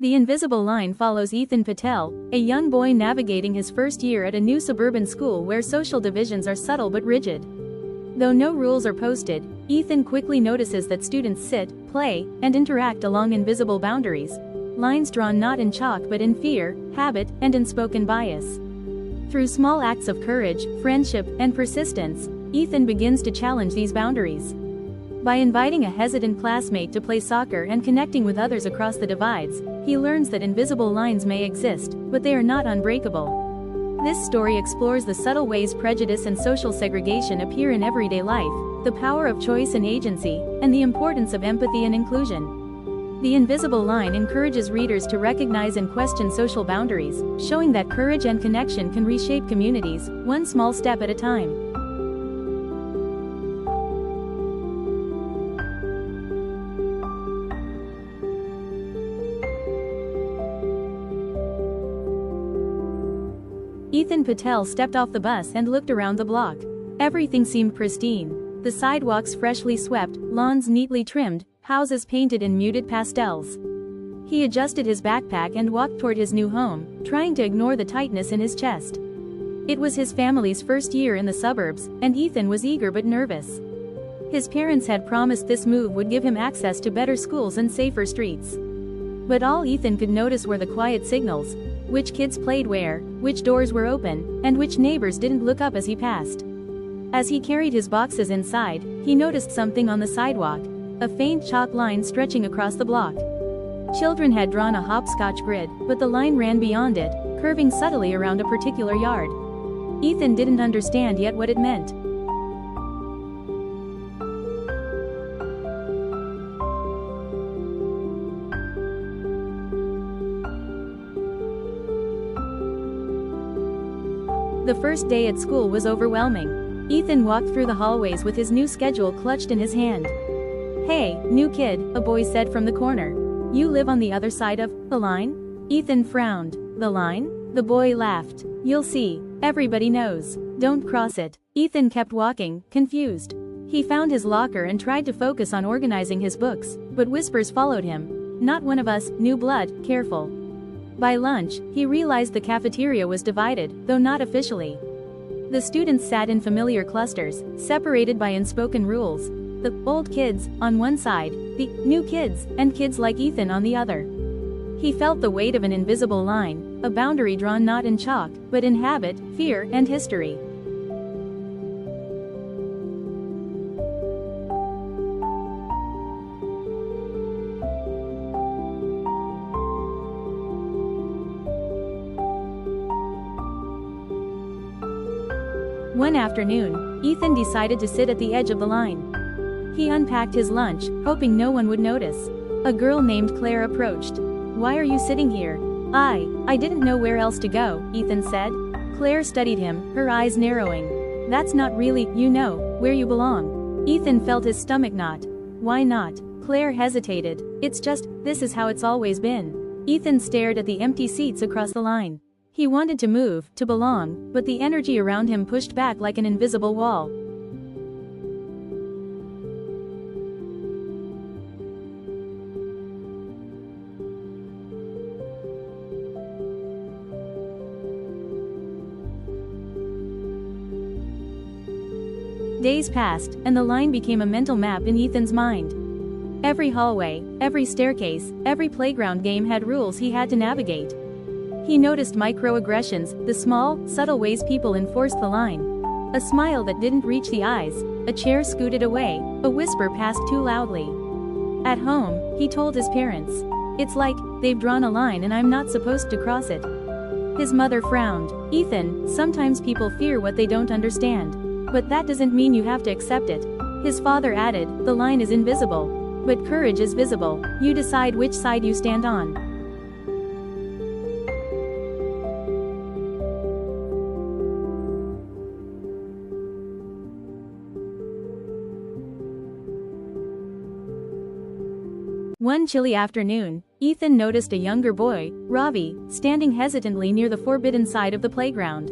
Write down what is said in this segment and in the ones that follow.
The invisible line follows Ethan Patel, a young boy navigating his first year at a new suburban school where social divisions are subtle but rigid. Though no rules are posted, Ethan quickly notices that students sit, play, and interact along invisible boundaries, lines drawn not in chalk but in fear, habit, and unspoken bias. Through small acts of courage, friendship, and persistence, Ethan begins to challenge these boundaries. By inviting a hesitant classmate to play soccer and connecting with others across the divides, he learns that invisible lines may exist, but they are not unbreakable. This story explores the subtle ways prejudice and social segregation appear in everyday life, the power of choice and agency, and the importance of empathy and inclusion. The invisible line encourages readers to recognize and question social boundaries, showing that courage and connection can reshape communities, one small step at a time. Ethan Patel stepped off the bus and looked around the block. Everything seemed pristine. The sidewalks freshly swept, lawns neatly trimmed, houses painted in muted pastels. He adjusted his backpack and walked toward his new home, trying to ignore the tightness in his chest. It was his family's first year in the suburbs, and Ethan was eager but nervous. His parents had promised this move would give him access to better schools and safer streets. But all Ethan could notice were the quiet signals: which kids played where, which doors were open, and which neighbors didn't look up as he passed. As he carried his boxes inside, he noticed something on the sidewalk, a faint chalk line stretching across the block. Children had drawn a hopscotch grid, but the line ran beyond it, curving subtly around a particular yard. Ethan didn't understand yet what it meant. The first day at school was overwhelming. Ethan walked through the hallways with his new schedule clutched in his hand. "Hey, new kid," a boy said from the corner. "You live on the other side of the line?" Ethan frowned. "The line?" The boy laughed. "You'll see. Everybody knows. Don't cross it." Ethan kept walking, confused. He found his locker and tried to focus on organizing his books, but whispers followed him. "Not one of us, new blood, careful." By lunch, he realized the cafeteria was divided, though not officially. The students sat in familiar clusters, separated by unspoken rules. The old kids on one side, the new kids, and kids like Ethan on the other. He felt the weight of an invisible line, a boundary drawn not in chalk, but in habit, fear, and history. One afternoon, Ethan decided to sit at the edge of the line. He unpacked his lunch, hoping no one would notice. A girl named Claire approached. "Why are you sitting here?" I didn't know where else to go," Ethan said. Claire studied him, her eyes narrowing. "That's not really, where you belong." Ethan felt his stomach knot. "Why not?" Claire hesitated. "It's just, this is how it's always been." Ethan stared at the empty seats across the line. He wanted to move, to belong, but the energy around him pushed back like an invisible wall. Days passed, and the line became a mental map in Ethan's mind. Every hallway, every staircase, every playground game had rules he had to navigate. He noticed microaggressions, the small, subtle ways people enforced the line. A smile that didn't reach the eyes, a chair scooted away, a whisper passed too loudly. At home, he told his parents. "It's like, they've drawn a line and I'm not supposed to cross it." His mother frowned. "Ethan, sometimes people fear what they don't understand. But that doesn't mean you have to accept it." His father added, "The line is invisible. But courage is visible. You decide which side you stand on." One chilly afternoon, Ethan noticed a younger boy, Ravi, standing hesitantly near the forbidden side of the playground.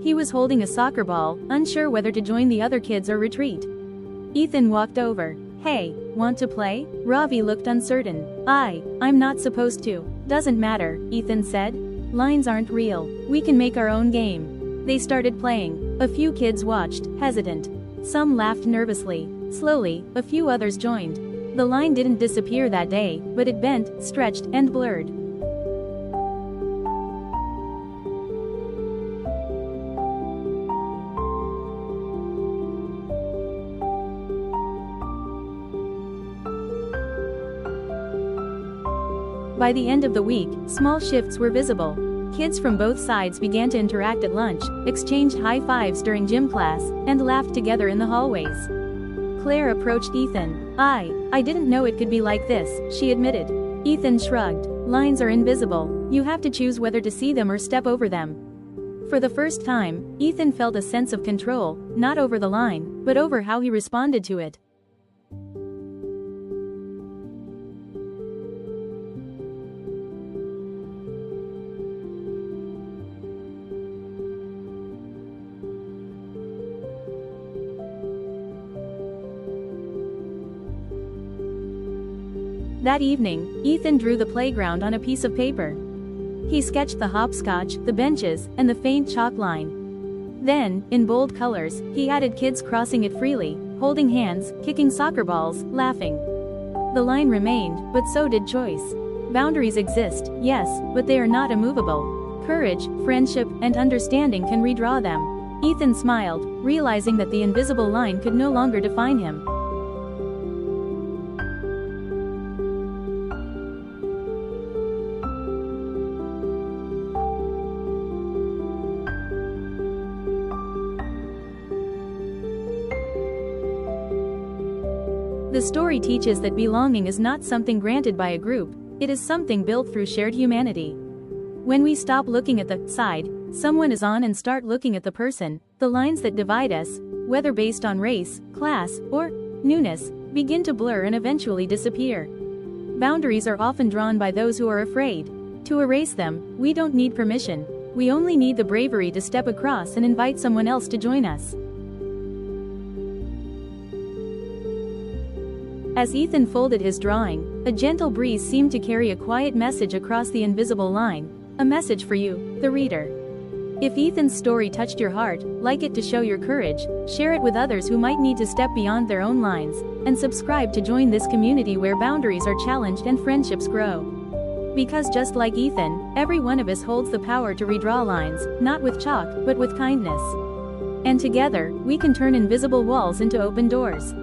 He was holding a soccer ball, unsure whether to join the other kids or retreat. Ethan walked over. "Hey, want to play?" Ravi looked uncertain. I'm not supposed to." Doesn't matter, Ethan said. Lines aren't real. We can make our own game. They started playing. A few kids watched, hesitant. Some laughed nervously. Slowly, a few others joined. The line didn't disappear that day, but it bent, stretched, and blurred. By the end of the week, small shifts were visible. Kids from both sides began to interact at lunch, exchanged high fives during gym class, and laughed together in the hallways. Claire approached Ethan. I didn't know it could be like this, she admitted. Ethan shrugged. Lines are invisible. You have to choose whether to see them or step over them. For the first time, Ethan felt a sense of control, not over the line, but over how he responded to it. That evening, Ethan drew the playground on a piece of paper. He sketched the hopscotch, the benches, and the faint chalk line. Then, in bold colors, he added kids crossing it freely, holding hands, kicking soccer balls, laughing. The line remained, but so did choice. Boundaries exist, yes, but they are not immovable. Courage, friendship, and understanding can redraw them. Ethan smiled, realizing that the invisible line could no longer define him. The story teaches that belonging is not something granted by a group, it is something built through shared humanity. When we stop looking at the side someone is on and start looking at the person, the lines that divide us, whether based on race, class, or newness, begin to blur and eventually disappear. Boundaries are often drawn by those who are afraid. To erase them, we don't need permission. We only need the bravery to step across and invite someone else to join us. As Ethan folded his drawing, a gentle breeze seemed to carry a quiet message across the invisible line. A message for you, the reader. If Ethan's story touched your heart, like it to show your courage, share it with others who might need to step beyond their own lines, and subscribe to join this community where boundaries are challenged and friendships grow. Because just like Ethan, every one of us holds the power to redraw lines, not with chalk, but with kindness. And together, we can turn invisible walls into open doors.